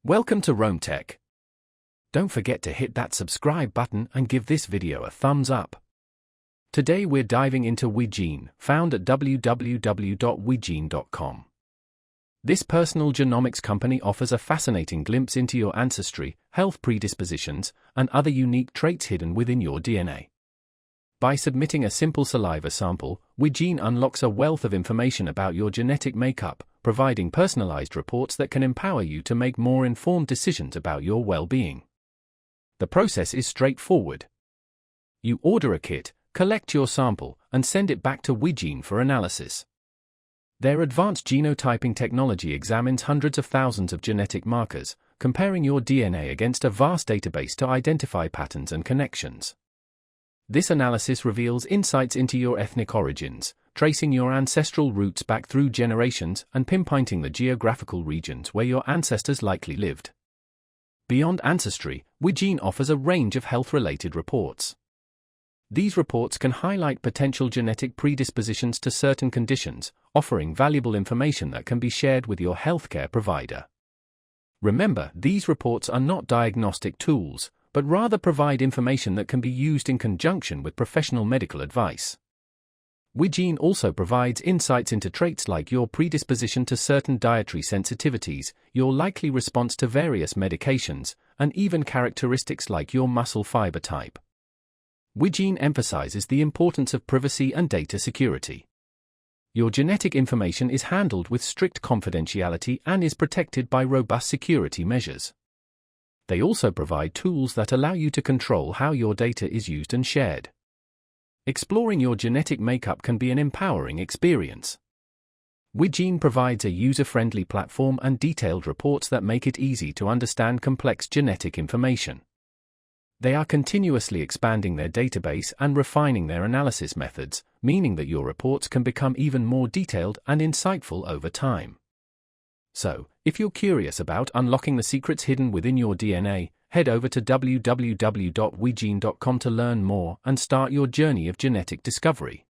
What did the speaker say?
Welcome to Rome Tech. Don't forget to hit that subscribe button and give this video a thumbs up. Today we're diving into WeGene, found at www.wegene.com. This personal genomics company offers a fascinating glimpse into your ancestry, health predispositions, and other unique traits hidden within your DNA. By submitting a simple saliva sample, WeGene unlocks a wealth of information about your genetic makeup, providing personalized reports that can empower you to make more informed decisions about your well-being. The process is straightforward. You order a kit, collect your sample, and send it back to WeGene for analysis. Their advanced genotyping technology examines hundreds of thousands of genetic markers, comparing your DNA against a vast database to identify patterns and connections. This analysis reveals insights into your ethnic origins, tracing your ancestral roots back through generations and pinpointing the geographical regions where your ancestors likely lived. Beyond ancestry, WeGene offers a range of health-related reports. These reports can highlight potential genetic predispositions to certain conditions, offering valuable information that can be shared with your healthcare provider. Remember, these reports are not diagnostic tools, but rather provide information that can be used in conjunction with professional medical advice. WeGene also provides insights into traits like your predisposition to certain dietary sensitivities, your likely response to various medications, and even characteristics like your muscle fiber type. WeGene emphasizes the importance of privacy and data security. Your genetic information is handled with strict confidentiality and is protected by robust security measures. They also provide tools that allow you to control how your data is used and shared. Exploring your genetic makeup can be an empowering experience. WeGene provides a user-friendly platform and detailed reports that make it easy to understand complex genetic information. They are continuously expanding their database and refining their analysis methods, meaning that your reports can become even more detailed and insightful over time. So, if you're curious about unlocking the secrets hidden within your DNA, head over to www.wegene.com to learn more and start your journey of genetic discovery.